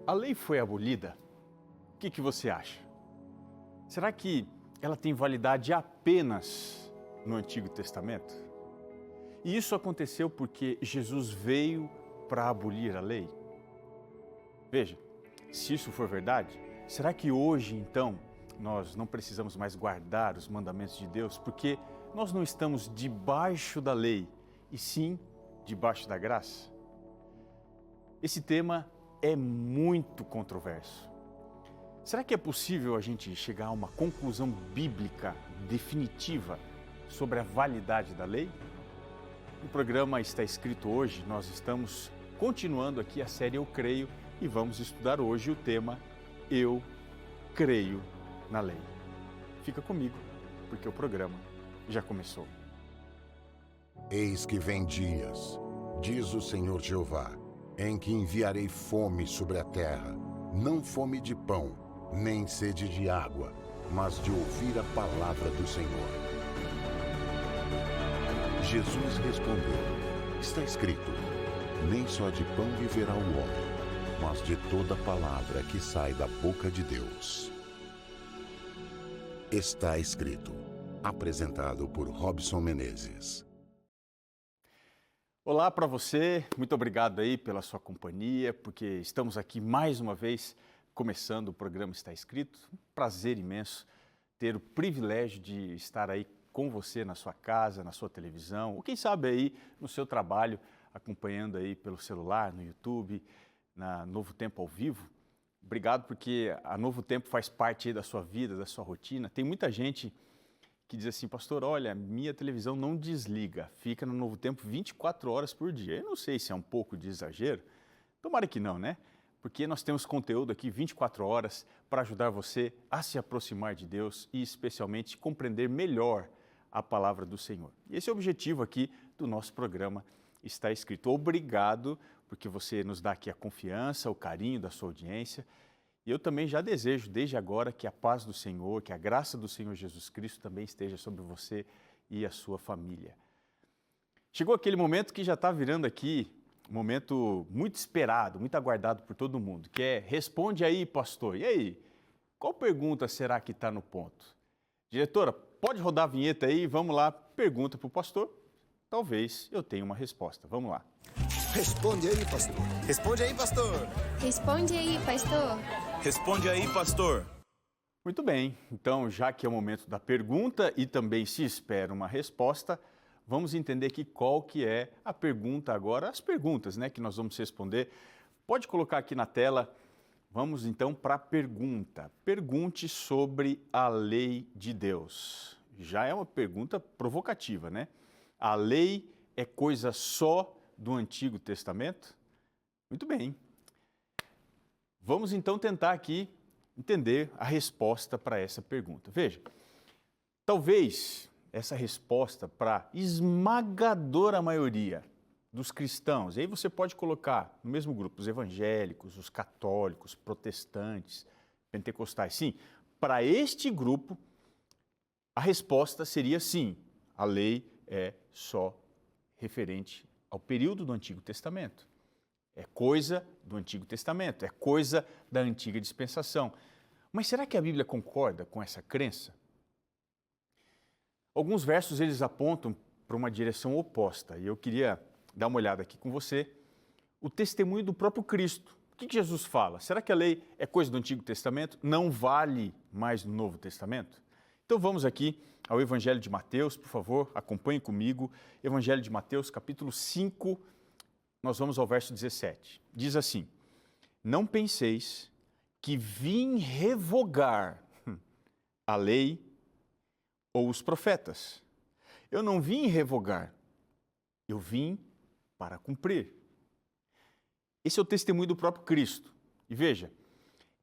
A lei foi abolida? O que você acha? Será que ela tem validade apenas no Antigo Testamento? E isso aconteceu porque Jesus veio para abolir a lei? Veja, se isso for verdade, será que hoje, então, nós não precisamos mais guardar os mandamentos de Deus porque nós não estamos debaixo da lei, e sim debaixo da graça? Esse tema é muito controverso. Será que é possível a gente chegar a uma conclusão bíblica definitiva sobre a validade da lei? No programa Está Escrito Hoje, nós estamos continuando aqui a série Eu Creio e vamos estudar hoje o tema Eu Creio na Lei. Fica comigo, porque o programa já começou. Eis que vem dias, diz o Senhor Jeová, em que enviarei fome sobre a terra, não fome de pão, nem sede de água, mas de ouvir a palavra do Senhor. Jesus respondeu, está escrito, nem só de pão viverá o homem, mas de toda palavra que sai da boca de Deus. Está escrito, apresentado por Robson Menezes. Olá para você, muito obrigado aí pela sua companhia, porque estamos aqui mais uma vez começando o programa Está Escrito. Um prazer imenso ter o privilégio de estar aí com você na sua casa, na sua televisão, ou quem sabe aí no seu trabalho, acompanhando aí pelo celular, no YouTube, na Novo Tempo ao vivo. Obrigado porque a Novo Tempo faz parte aí da sua vida, da sua rotina. Tem muita gente que diz assim, pastor, olha, minha televisão não desliga, fica no Novo Tempo 24 horas por dia. Eu não sei se é um pouco de exagero, tomara que não, né? Porque nós temos conteúdo aqui 24 horas para ajudar você a se aproximar de Deus e especialmente compreender melhor a palavra do Senhor. E esse é o objetivo aqui do nosso programa Está Escrito. Obrigado porque você nos dá aqui a confiança, o carinho da sua audiência. E eu também já desejo, desde agora, que a paz do Senhor, que a graça do Senhor Jesus Cristo também esteja sobre você e a sua família. Chegou aquele momento que já está virando aqui um momento muito esperado, muito aguardado por todo mundo, que é responde aí, pastor. E aí, qual pergunta será que está no ponto? Diretora, pode rodar a vinheta aí, vamos lá, pergunta para o pastor. Talvez eu tenha uma resposta. Vamos lá. Responde aí, pastor. Responde aí, pastor. Responde aí, pastor. Responde aí, pastor. Muito bem, então já que é o momento da pergunta e também se espera uma resposta, vamos entender aqui qual que é a pergunta agora, as perguntas, né, que nós vamos responder. Pode colocar aqui na tela, vamos então para a pergunta. Pergunte sobre a lei de Deus. Já é uma pergunta provocativa, né? A lei é coisa só do Antigo Testamento? Muito bem. Vamos então tentar aqui entender a resposta para essa pergunta. Veja, talvez essa resposta para a esmagadora maioria dos cristãos, e aí você pode colocar no mesmo grupo os evangélicos, os católicos, protestantes, pentecostais. Sim, para este grupo, a resposta seria sim, a lei é só referente ao período do Antigo Testamento. É coisa do Antigo Testamento, é coisa da antiga dispensação. Mas será que a Bíblia concorda com essa crença? Alguns versos eles apontam para uma direção oposta e eu queria dar uma olhada aqui com você. O testemunho do próprio Cristo. O que Jesus fala? Será que a lei é coisa do Antigo Testamento? Não vale mais no Novo Testamento? Então vamos aqui ao Evangelho de Mateus, por favor, acompanhe comigo. Evangelho de Mateus, capítulo 5, nós vamos ao verso 17. Diz assim, não penseis que vim revogar a lei ou os profetas. Eu não vim revogar, eu vim para cumprir. Esse é o testemunho do próprio Cristo. E veja,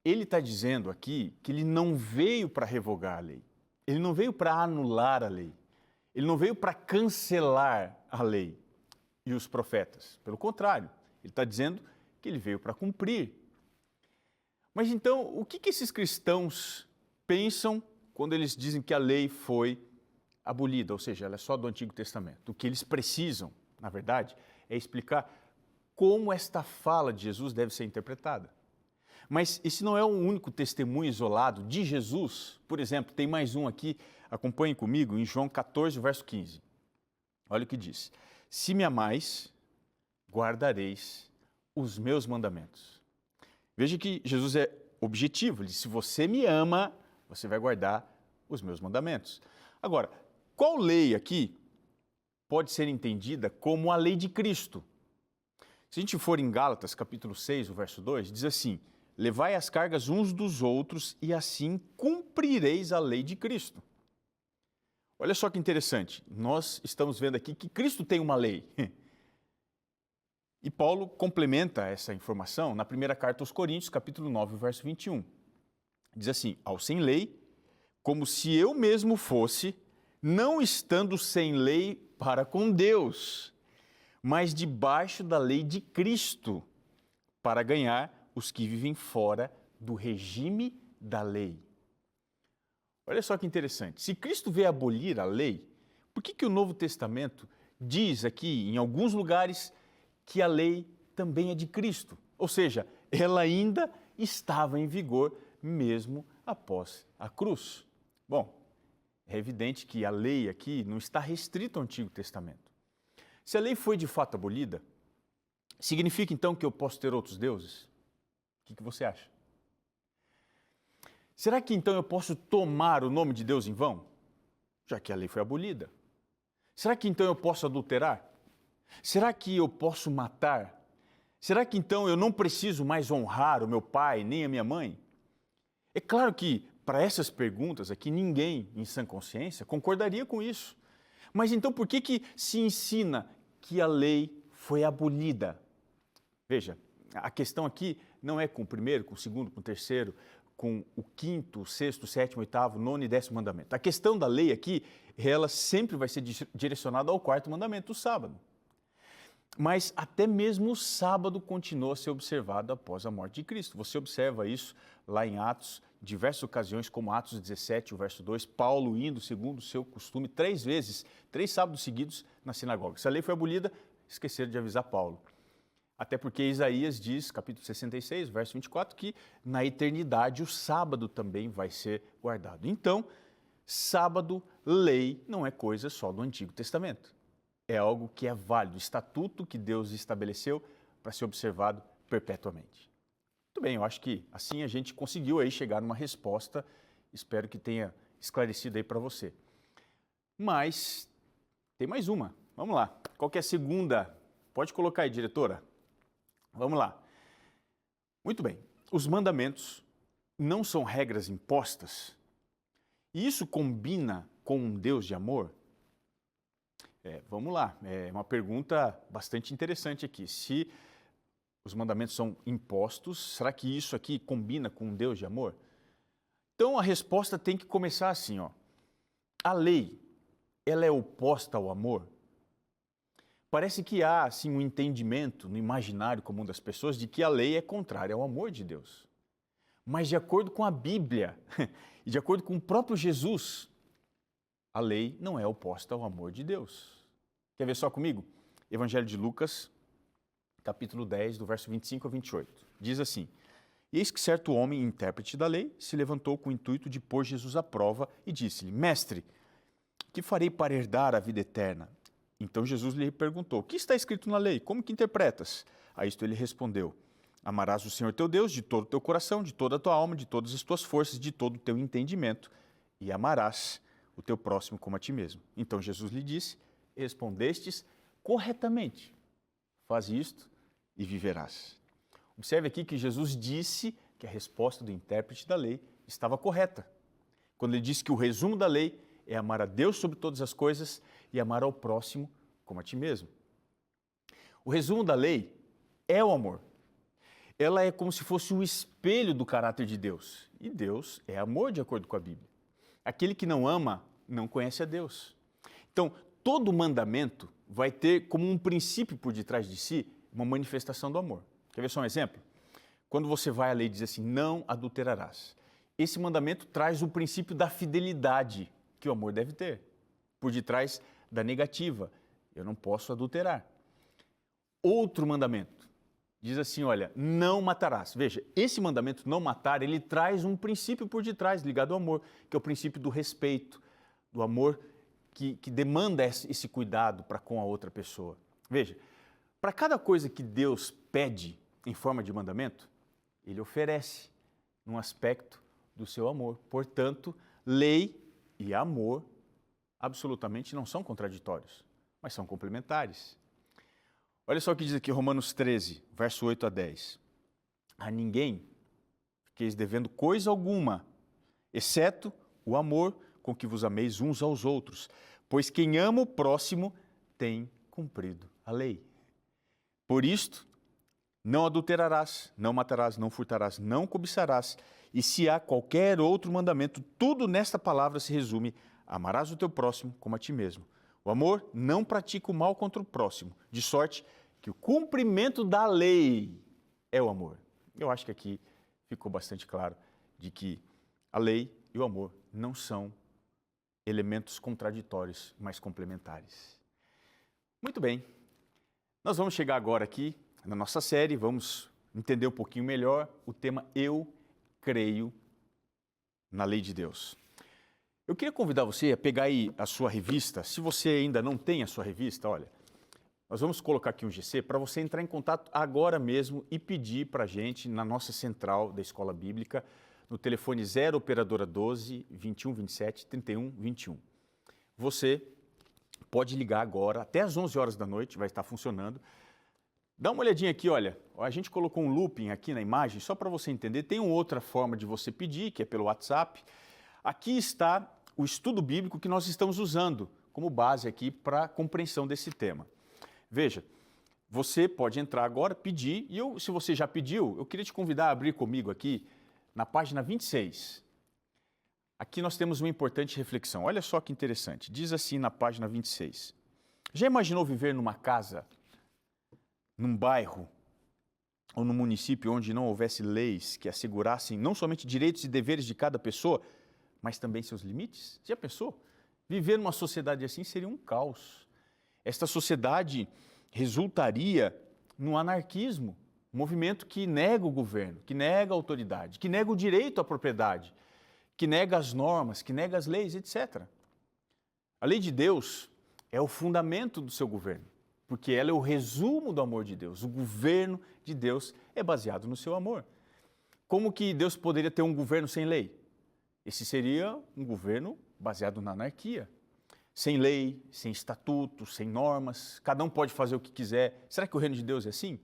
ele está dizendo aqui que ele não veio para revogar a lei. Ele não veio para anular a lei. Ele não veio para cancelar a lei e os profetas. Pelo contrário, ele está dizendo que ele veio para cumprir. Mas então, o que esses cristãos pensam quando eles dizem que a lei foi abolida, ou seja, ela é só do Antigo Testamento? O que eles precisam, na verdade, é explicar como esta fala de Jesus deve ser interpretada. Mas esse não é o único testemunho isolado de Jesus. Por exemplo, tem mais um aqui, acompanhem comigo, em João 14, verso 15. Olha o que diz. Se me amais, guardareis os meus mandamentos. Veja que Jesus é objetivo. Ele diz, se você me ama, você vai guardar os meus mandamentos. Agora, qual lei aqui pode ser entendida como a lei de Cristo? Se a gente for em Gálatas, capítulo 6, o verso 2, diz assim, levai as cargas uns dos outros e assim cumprireis a lei de Cristo. Olha só que interessante, nós estamos vendo aqui que Cristo tem uma lei. E Paulo complementa essa informação na primeira carta aos Coríntios, capítulo 9, verso 21. Diz assim, ao sem lei, como se eu mesmo fosse, não estando sem lei para com Deus, mas debaixo da lei de Cristo, para ganhar os que vivem fora do regime da lei. Olha só que interessante. Se Cristo veio abolir a lei, por que o Novo Testamento diz aqui, em alguns lugares, que a lei também é de Cristo? Ou seja, ela ainda estava em vigor mesmo após a cruz. Bom, é evidente que a lei aqui não está restrita ao Antigo Testamento. Se a lei foi de fato abolida, significa então que eu posso ter outros deuses? O que você acha? Será que então eu posso tomar o nome de Deus em vão, já que a lei foi abolida? Será que então eu posso adulterar? Será que eu posso matar? Será que então eu não preciso mais honrar o meu pai nem a minha mãe? É claro que para essas perguntas aqui ninguém em sã consciência concordaria com isso. Mas então por que se ensina que a lei foi abolida? Veja, a questão aqui não é com o primeiro, com o segundo, com o terceiro, com o quinto, sexto, sétimo, oitavo, nono e décimo mandamento. A questão da lei aqui, ela sempre vai ser direcionada ao quarto mandamento, o sábado. Mas até mesmo o sábado continuou a ser observado após a morte de Cristo. Você observa isso lá em Atos, diversas ocasiões, como Atos 17, o verso 2, Paulo indo segundo o seu costume 3 vezes, 3 sábados seguidos na sinagoga. Se a lei foi abolida, esqueceram de avisar Paulo. Até porque Isaías diz, capítulo 66, verso 24, que na eternidade o sábado também vai ser guardado. Então, sábado, lei, não é coisa só do Antigo Testamento. É algo que é válido, estatuto que Deus estabeleceu para ser observado perpetuamente. Muito bem, eu acho que assim a gente conseguiu aí chegar numa resposta, espero que tenha esclarecido aí para você. Mas tem mais uma, vamos lá. Qual que é a segunda? Pode colocar aí, diretora. Vamos lá. Muito bem, os mandamentos não são regras impostas e isso combina com um Deus de amor? Vamos lá, é uma pergunta bastante interessante aqui. Se os mandamentos são impostos, será que isso aqui combina com um Deus de amor? Então a resposta tem que começar assim, ó. A lei, ela é oposta ao amor? Parece que há assim um entendimento no imaginário comum das pessoas de que a lei é contrária ao amor de Deus. Mas de acordo com a Bíblia e de acordo com o próprio Jesus, a lei não é oposta ao amor de Deus. Quer ver só comigo? Evangelho de Lucas, capítulo 10, do verso 25 a 28. Diz assim, eis que certo homem, intérprete da lei, se levantou com o intuito de pôr Jesus à prova e disse-lhe, mestre, que farei para herdar a vida eterna? Então Jesus lhe perguntou, o que está escrito na lei? Como que interpretas? A isto ele respondeu, amarás o Senhor teu Deus de todo o teu coração, de toda a tua alma, de todas as tuas forças, de todo o teu entendimento, e amarás o teu próximo como a ti mesmo. Então Jesus lhe disse, respondestes corretamente, faz isto e viverás. Observe aqui que Jesus disse que a resposta do intérprete da lei estava correta. Quando ele disse que o resumo da lei é amar a Deus sobre todas as coisas e amar ao próximo como a ti mesmo. O resumo da lei é o amor. Ela é como se fosse um espelho do caráter de Deus. E Deus é amor de acordo com a Bíblia. Aquele que não ama não conhece a Deus. Então, todo mandamento vai ter como um princípio por detrás de si uma manifestação do amor. Quer ver só um exemplo? Quando você vai à lei e diz assim, não adulterarás. Esse mandamento traz o princípio da fidelidade que o amor deve ter. Por detrás da negativa, eu não posso adulterar. Outro mandamento, diz assim, olha, não matarás. Veja, esse mandamento, não matar, ele traz um princípio por detrás, ligado ao amor, que é o princípio do respeito, do amor que demanda esse cuidado para com a outra pessoa. Veja, para cada coisa que Deus pede em forma de mandamento, ele oferece num aspecto do seu amor. Portanto, lei e amor absolutamente não são contraditórios, mas são complementares. Olha só o que diz aqui Romanos 13, verso 8 a 10. A ninguém fiqueis devendo coisa alguma, exceto o amor com que vos ameis uns aos outros, pois quem ama o próximo tem cumprido a lei. Por isto, não adulterarás, não matarás, não furtarás, não cobiçarás, e se há qualquer outro mandamento, tudo nesta palavra se resume: amarás o teu próximo como a ti mesmo. O amor não pratica o mal contra o próximo, de sorte que o cumprimento da lei é o amor. Eu acho que aqui ficou bastante claro de que a lei e o amor não são elementos contraditórios, mas complementares. Muito bem, nós vamos chegar agora aqui na nossa série, vamos entender um pouquinho melhor o tema Eu Creio na Lei de Deus. Eu queria convidar você a pegar aí a sua revista. Se você ainda não tem a sua revista, olha, nós vamos colocar aqui um GC para você entrar em contato agora mesmo e pedir para a gente na nossa central da Escola Bíblica, no telefone 0 operadora 12 21 27 31 21. Você pode ligar agora, até às 11 horas da noite, vai estar funcionando. Dá uma olhadinha aqui, olha, a gente colocou um looping aqui na imagem, só para você entender. Tem uma outra forma de você pedir, que é pelo WhatsApp. Aqui está o estudo bíblico que nós estamos usando como base aqui para a compreensão desse tema. Veja, você pode entrar agora, pedir, e se você já pediu, eu queria te convidar a abrir comigo aqui na página 26. Aqui nós temos uma importante reflexão. Olha só que interessante. Diz assim na página 26. Já imaginou viver numa casa, num bairro ou num município onde não houvesse leis que assegurassem não somente direitos e deveres de cada pessoa, mas também seus limites? Já pensou? Viver numa sociedade assim seria um caos. Esta sociedade resultaria num anarquismo, um movimento que nega o governo, que nega a autoridade, que nega o direito à propriedade, que nega as normas, que nega as leis, etc. A lei de Deus é o fundamento do seu governo, porque ela é o resumo do amor de Deus. O governo de Deus é baseado no seu amor. Como que Deus poderia ter um governo sem lei? Esse seria um governo baseado na anarquia. Sem lei, sem estatuto, sem normas, cada um pode fazer o que quiser. Será que o reino de Deus é assim?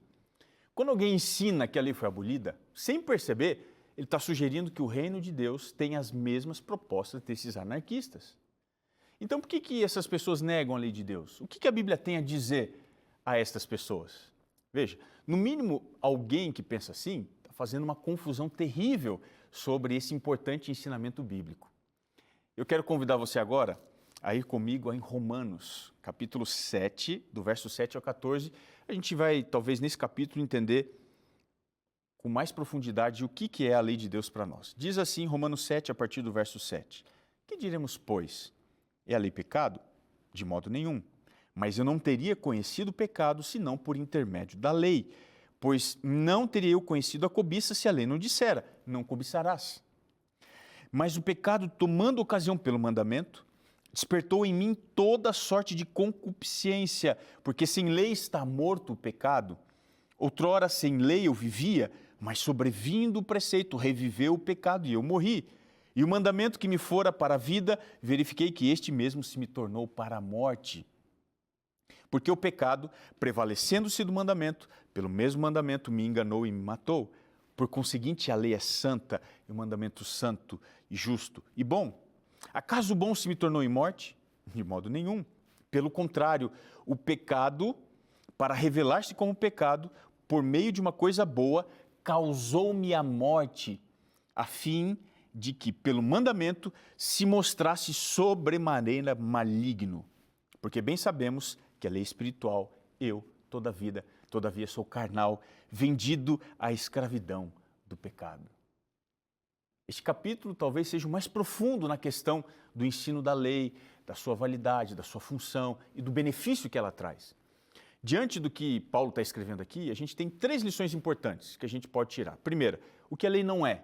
Quando alguém ensina que a lei foi abolida, sem perceber, ele está sugerindo que o reino de Deus tem as mesmas propostas desses anarquistas. Então, por que essas pessoas negam a lei de Deus? O que a Bíblia tem a dizer a estas pessoas? Veja, no mínimo, alguém que pensa assim está fazendo uma confusão terrível sobre esse importante ensinamento bíblico. Eu quero convidar você agora a ir comigo em Romanos, capítulo 7, do verso 7 ao 14. A gente vai, talvez, nesse capítulo entender com mais profundidade o que é a lei de Deus para nós. Diz assim, Romanos 7, a partir do verso 7. Que diremos, pois? É a lei pecado? De modo nenhum. Mas eu não teria conhecido o pecado senão por intermédio da lei. Pois não teria eu conhecido a cobiça se a lei não dissera, não cobiçarás. Mas o pecado, tomando ocasião pelo mandamento, despertou em mim toda sorte de concupiscência, porque sem lei está morto o pecado. Outrora sem lei eu vivia, mas sobrevindo o preceito, reviveu o pecado e eu morri. E o mandamento que me fora para a vida, verifiquei que este mesmo se me tornou para a morte. Porque o pecado, prevalecendo-se do mandamento, pelo mesmo mandamento me enganou e me matou. Por conseguinte, a lei é santa, e o mandamento santo, e justo e bom. Acaso o bom se me tornou em morte? De modo nenhum. Pelo contrário, o pecado, para revelar-se como pecado, por meio de uma coisa boa, causou-me a morte, a fim de que, pelo mandamento, se mostrasse sobremaneira maligno. Porque bem sabemos que a lei espiritual, eu, todavia sou carnal, vendido à escravidão do pecado. Este capítulo talvez seja o mais profundo na questão do ensino da lei, da sua validade, da sua função e do benefício que ela traz. Diante do que Paulo está escrevendo aqui, a gente tem 3 lições importantes que a gente pode tirar. Primeira, o que a lei não é.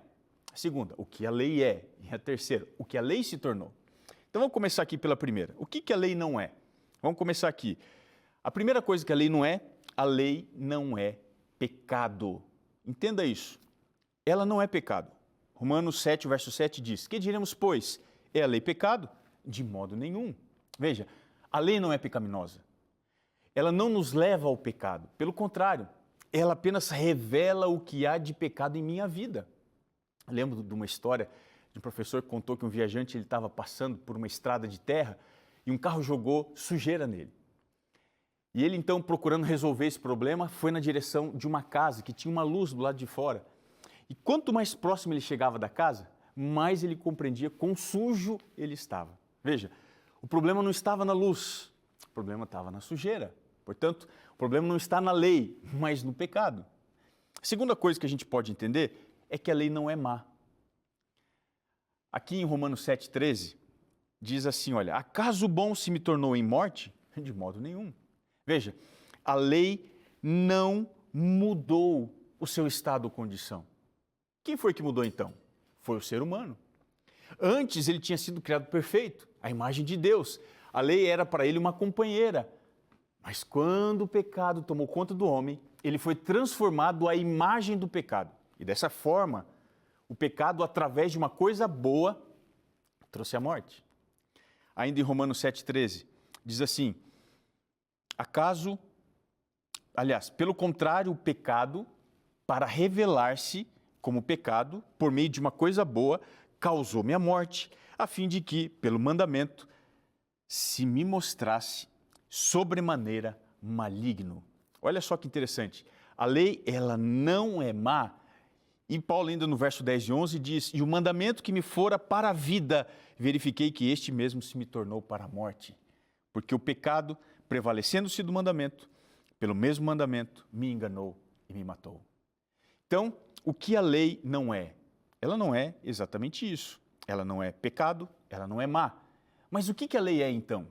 A segunda, o que a lei é. E a terceira, o que a lei se tornou. Então vamos começar aqui pela primeira. O que a lei não é? Vamos começar aqui. A primeira coisa que a lei não é pecado. Entenda isso. Ela não é pecado. Romanos 7, verso 7 diz: que diremos, pois? É a lei pecado? De modo nenhum. Veja, a lei não é pecaminosa. Ela não nos leva ao pecado. Pelo contrário, ela apenas revela o que há de pecado em minha vida. Eu lembro de uma história de um professor que contou que um viajante ele estava passando por uma estrada de terra e um carro jogou sujeira nele. E ele, então, procurando resolver esse problema, foi na direção de uma casa que tinha uma luz do lado de fora. E quanto mais próximo ele chegava da casa, mais ele compreendia quão sujo ele estava. Veja, o problema não estava na luz, o problema estava na sujeira. Portanto, o problema não está na lei, mas no pecado. A segunda coisa que a gente pode entender é que a lei não é má. Aqui em Romanos 7,13, diz assim, olha, acaso o bom se me tornou em morte? De modo nenhum. Veja, a lei não mudou o seu estado ou condição. Quem foi que mudou então? Foi o ser humano. Antes ele tinha sido criado perfeito, a imagem de Deus. A lei era para ele uma companheira. Mas quando o pecado tomou conta do homem, ele foi transformado à imagem do pecado. E dessa forma, o pecado, através de uma coisa boa, trouxe a morte. Ainda em Romanos 7,13, diz assim, pelo contrário, o pecado, para revelar-se como pecado, por meio de uma coisa boa, causou-me a morte, a fim de que, pelo mandamento, se me mostrasse sobremaneira maligno. Olha só que interessante. A lei, ela não é má. E Paulo ainda no verso 10 e 11 diz, e o mandamento que me fora para a vida, verifiquei que este mesmo se me tornou para a morte. Porque o pecado, prevalecendo-se do mandamento, pelo mesmo mandamento, me enganou e me matou. Então, o que a lei não é? Ela não é exatamente isso. Ela não é pecado, ela não é má. Mas o que a lei é então?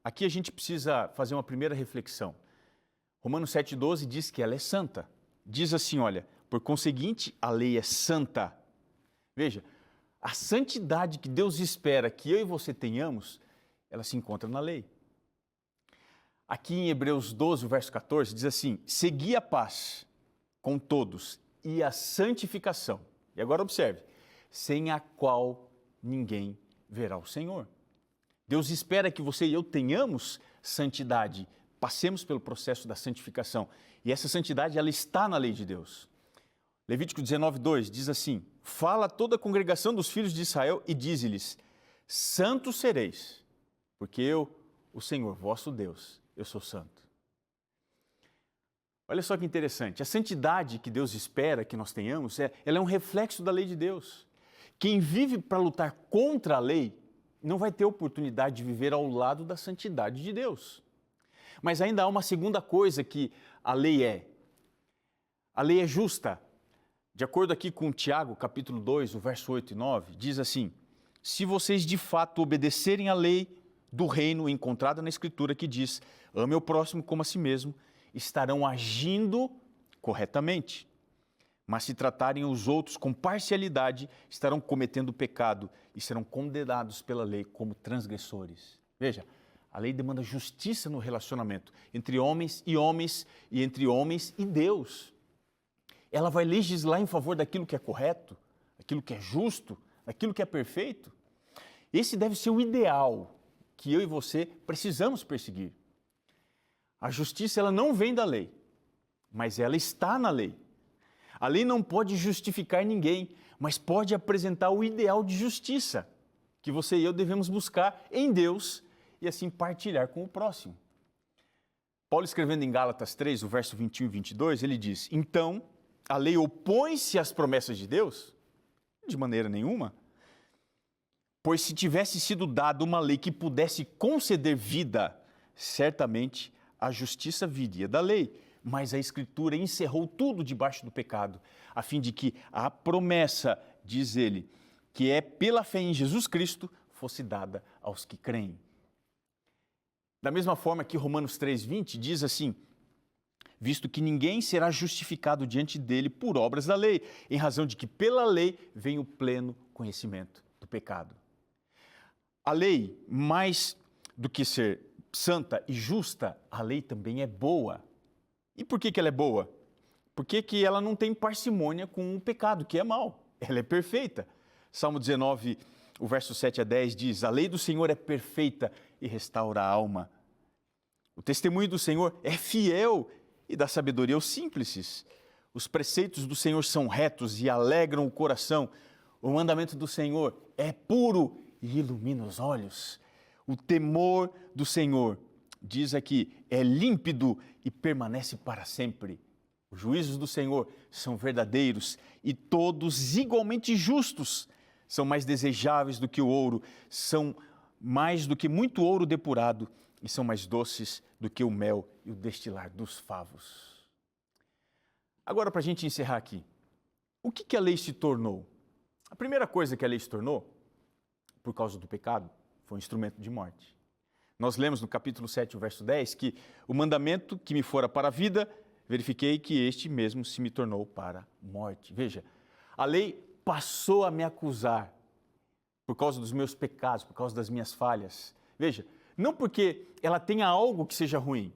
Aqui a gente precisa fazer uma primeira reflexão. Romanos 7,12 diz que ela é santa. Diz assim, olha, por conseguinte, a lei é santa. Veja, a santidade que Deus espera que eu e você tenhamos, ela se encontra na lei. Aqui em Hebreus 12, verso 14, diz assim, segui a paz com todos e a santificação. E agora observe, sem a qual ninguém verá o Senhor. Deus espera que você e eu tenhamos santidade, passemos pelo processo da santificação. E essa santidade, ela está na lei de Deus. Levítico 19:2 diz assim, fala a toda a congregação dos filhos de Israel e dize-lhes, santos sereis, porque eu, o Senhor, vosso Deus, eu sou santo. Olha só que interessante, a santidade que Deus espera que nós tenhamos, ela é um reflexo da lei de Deus. Quem vive para lutar contra a lei, não vai ter oportunidade de viver ao lado da santidade de Deus. Mas ainda há uma segunda coisa que a lei é. A lei é justa. De acordo aqui com Tiago, capítulo 2, o verso 8 e 9, diz assim, se vocês de fato obedecerem à lei do reino encontrada na Escritura que diz, ame o próximo como a si mesmo, estarão agindo corretamente. Mas se tratarem os outros com parcialidade, estarão cometendo pecado e serão condenados pela lei como transgressores. Veja, a lei demanda justiça no relacionamento entre homens e entre homens e Deus. Ela vai legislar em favor daquilo que é correto, daquilo que é justo, daquilo que é perfeito. Esse deve ser o ideal que eu e você precisamos perseguir. A justiça, ela não vem da lei, mas ela está na lei. A lei não pode justificar ninguém, mas pode apresentar o ideal de justiça que você e eu devemos buscar em Deus e assim partilhar com o próximo. Paulo escrevendo em Gálatas 3, o verso 21 e 22, ele diz, então, a lei opõe-se às promessas de Deus? De maneira nenhuma. Pois se tivesse sido dada uma lei que pudesse conceder vida, certamente a justiça viria da lei. Mas a Escritura encerrou tudo debaixo do pecado, a fim de que a promessa, diz ele, que é pela fé em Jesus Cristo, fosse dada aos que creem. Da mesma forma que Romanos 3,20 diz assim, visto que ninguém será justificado diante dele por obras da lei, em razão de que pela lei vem o pleno conhecimento do pecado. A lei, mais do que ser santa e justa, a lei também é boa. E por que ela é boa? Porque que ela não tem parcimônia com o pecado, que é mau. Ela é perfeita. Salmo 19, o verso 7 a 10 diz: a lei do Senhor é perfeita e restaura a alma. O testemunho do Senhor é fiel e dá sabedoria aos simples. Os preceitos do Senhor são retos e alegram o coração. O mandamento do Senhor é puro e ilumina os olhos. O temor do Senhor, diz aqui, é límpido e permanece para sempre. Os juízos do Senhor são verdadeiros e todos igualmente justos. São mais desejáveis do que o ouro, são mais do que muito ouro depurado e são mais doces do que o mel e o destilar dos favos. Agora, para a gente encerrar aqui, o que a lei se tornou? A primeira coisa que a lei se tornou, por causa do pecado, foi um instrumento de morte. Nós lemos no capítulo 7, o verso 10, que o mandamento que me fora para a vida, verifiquei que este mesmo se me tornou para a morte. Veja, a lei passou a me acusar por causa dos meus pecados, por causa das minhas falhas. Veja, não porque ela tenha algo que seja ruim,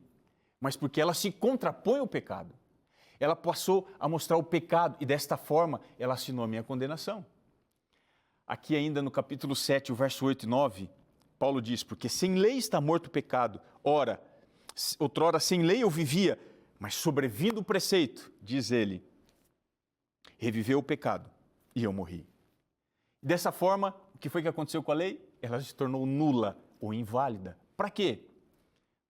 mas porque ela se contrapõe ao pecado. Ela passou a mostrar o pecado e desta forma ela assinou a minha condenação. Aqui ainda no capítulo 7, o verso 8 e 9, Paulo diz: porque sem lei está morto o pecado. Ora, outrora sem lei eu vivia, mas sobrevindo o preceito, diz ele, reviveu o pecado e eu morri. Dessa forma, o que foi que aconteceu com a lei? Ela se tornou nula ou inválida. Para quê?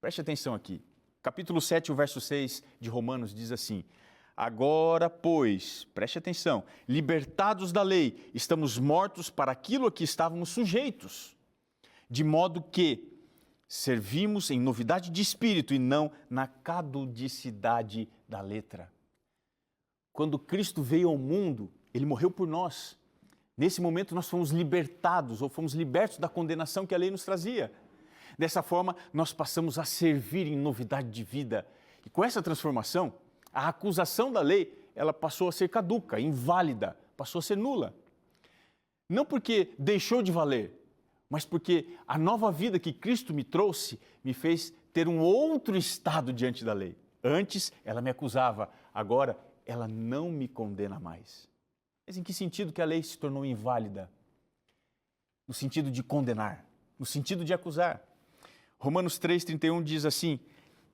Preste atenção aqui. Capítulo 7, o verso 6 de Romanos diz assim: agora, pois, preste atenção, libertados da lei, estamos mortos para aquilo a que estávamos sujeitos, de modo que servimos em novidade de espírito e não na caducidade da letra. Quando Cristo veio ao mundo, ele morreu por nós. Nesse momento nós fomos libertados ou fomos libertos da condenação que a lei nos trazia. Dessa forma, nós passamos a servir em novidade de vida. E com essa transformação, a acusação da lei, ela passou a ser caduca, inválida, passou a ser nula. Não porque deixou de valer, mas porque a nova vida que Cristo me trouxe me fez ter um outro estado diante da lei. Antes, ela me acusava, agora, ela não me condena mais. Mas em que sentido que a lei se tornou inválida? No sentido de condenar, no sentido de acusar. Romanos 3,31 diz assim: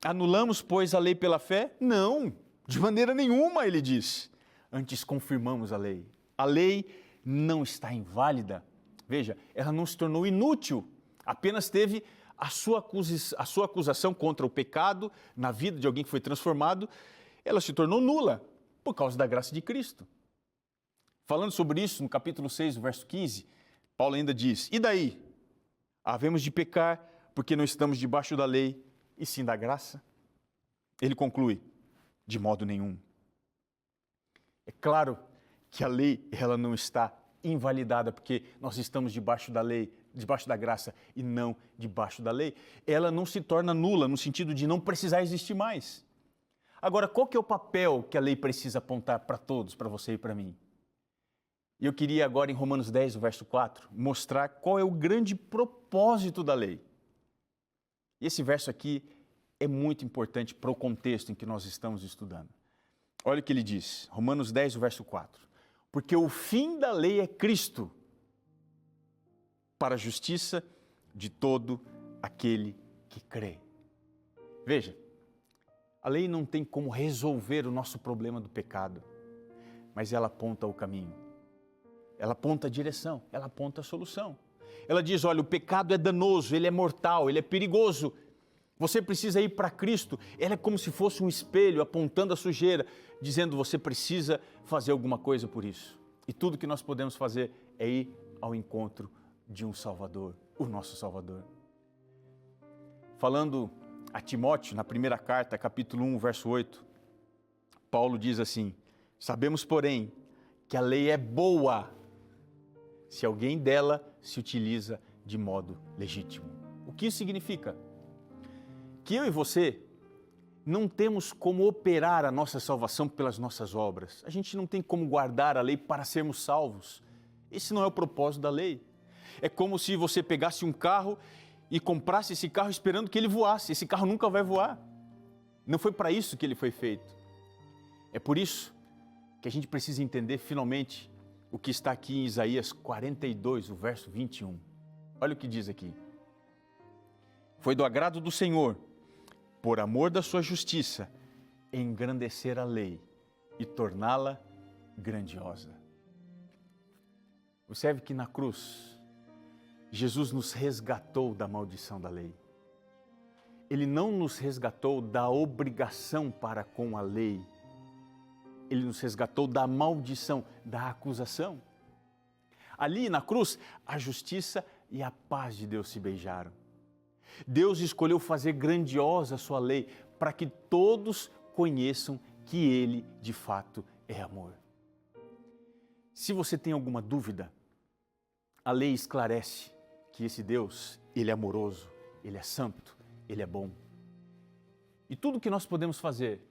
anulamos, pois, a lei pela fé? Não, de maneira nenhuma, ele diz. Antes confirmamos a lei. A lei não está inválida. Veja, ela não se tornou inútil, apenas teve a sua acusação contra o pecado na vida de alguém que foi transformado, ela se tornou nula por causa da graça de Cristo. Falando sobre isso, no capítulo 6, verso 15, Paulo ainda diz: e daí? Havemos de pecar porque não estamos debaixo da lei, e sim da graça? Ele conclui: de modo nenhum. É claro que a lei ela não está invalidada porque nós estamos debaixo da lei, debaixo da graça e não debaixo da lei. Ela não se torna nula no sentido de não precisar existir mais. Agora, qual que é o papel que a lei precisa apontar para todos, para você e para mim? E eu queria agora, em Romanos 10, o verso 4, mostrar qual é o grande propósito da lei. E esse verso aqui é muito importante para o contexto em que nós estamos estudando. Olha o que ele diz, Romanos 10, o verso 4. Porque o fim da lei é Cristo, para a justiça de todo aquele que crê. Veja, a lei não tem como resolver o nosso problema do pecado, mas ela aponta o caminho. Ela aponta a direção, ela aponta a solução. Ela diz, olha, o pecado é danoso, ele é mortal, ele é perigoso. Você precisa ir para Cristo. Ela é como se fosse um espelho apontando a sujeira, dizendo, você precisa fazer alguma coisa por isso. E tudo que nós podemos fazer é ir ao encontro de um Salvador, o nosso Salvador. Falando a Timóteo, na primeira carta, capítulo 1, verso 8, Paulo diz assim, sabemos, porém, que a lei é boa se alguém dela se utiliza de modo legítimo. O que isso significa? Que eu e você não temos como operar a nossa salvação pelas nossas obras. A gente não tem como guardar a lei para sermos salvos. Esse não é o propósito da lei. É como se você pegasse um carro e comprasse esse carro esperando que ele voasse. Esse carro nunca vai voar. Não foi para isso que ele foi feito. É por isso que a gente precisa entender finalmente o que está aqui em Isaías 42, o verso 21. Olha o que diz aqui. Foi do agrado do Senhor, por amor da sua justiça, engrandecer a lei e torná-la grandiosa. Observe que na cruz, Jesus nos resgatou da maldição da lei. Ele não nos resgatou da obrigação para com a lei. Ele nos resgatou da maldição, da acusação. Ali na cruz, a justiça e a paz de Deus se beijaram. Deus escolheu fazer grandiosa a sua lei para que todos conheçam que Ele, de fato, é amor. Se você tem alguma dúvida, a lei esclarece que esse Deus, Ele é amoroso, Ele é santo, Ele é bom. E tudo que nós podemos fazer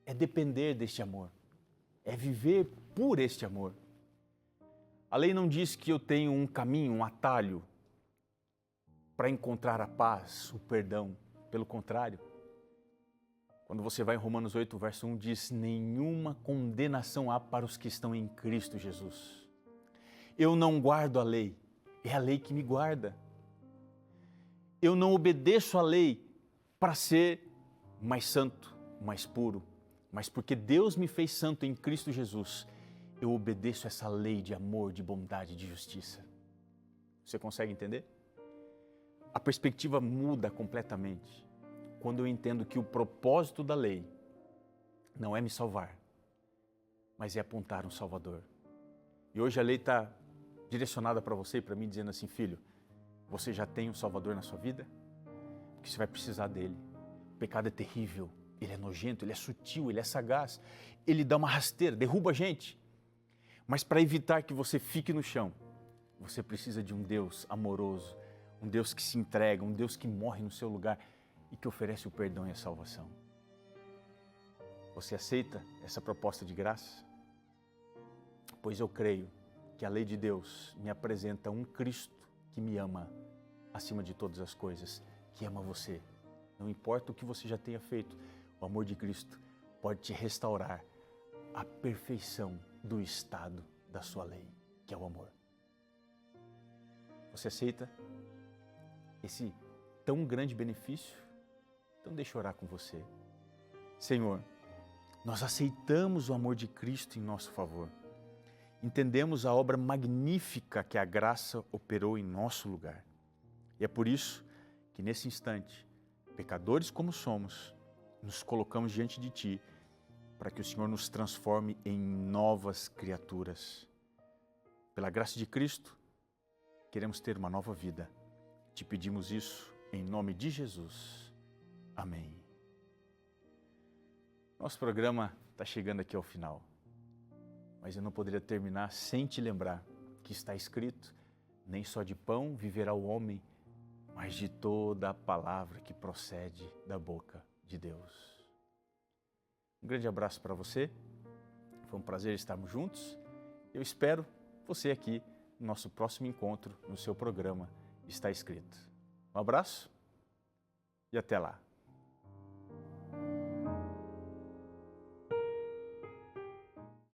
é depender deste amor, é viver por este amor. A lei não diz que eu tenho um caminho, um atalho para encontrar a paz, o perdão. Pelo contrário, quando você vai em Romanos 8, verso 1, diz: nenhuma condenação há para os que estão em Cristo Jesus. Eu não guardo a lei, é a lei que me guarda. Eu não obedeço a lei para ser mais santo, mais puro, mas porque Deus me fez santo em Cristo Jesus, eu obedeço essa lei de amor, de bondade, de justiça. Você consegue entender? A perspectiva muda completamente quando eu entendo que o propósito da lei não é me salvar, mas é apontar um Salvador. E hoje a lei está direcionada para você e para mim, dizendo assim: filho, você já tem um Salvador na sua vida? Porque você vai precisar dele. O pecado é terrível, ele é nojento, ele é sutil, ele é sagaz, ele dá uma rasteira, derruba a gente. Mas para evitar que você fique no chão, você precisa de um Deus amoroso, um Deus que se entrega, um Deus que morre no seu lugar e que oferece o perdão e a salvação. Você aceita essa proposta de graça? Pois eu creio que a lei de Deus me apresenta um Cristo que me ama acima de todas as coisas, que ama você. Não importa o que você já tenha feito, o amor de Cristo pode te restaurar à perfeição do estado da sua lei, que é o amor. Você aceita esse tão grande benefício? Então deixa eu orar com você. Senhor, nós aceitamos o amor de Cristo em nosso favor. Entendemos a obra magnífica que a graça operou em nosso lugar. E é por isso que nesse instante, pecadores como somos, nos colocamos diante de Ti, para que o Senhor nos transforme em novas criaturas. Pela graça de Cristo, queremos ter uma nova vida. Te pedimos isso em nome de Jesus. Amém. Nosso programa está chegando aqui ao final, mas eu não poderia terminar sem te lembrar que está escrito: nem só de pão viverá o homem, mas de toda a palavra que procede da boca de Deus. Um grande abraço para você, foi um prazer estarmos juntos. Eu espero você aqui no nosso próximo encontro no seu programa Está Escrito. Um abraço e até lá.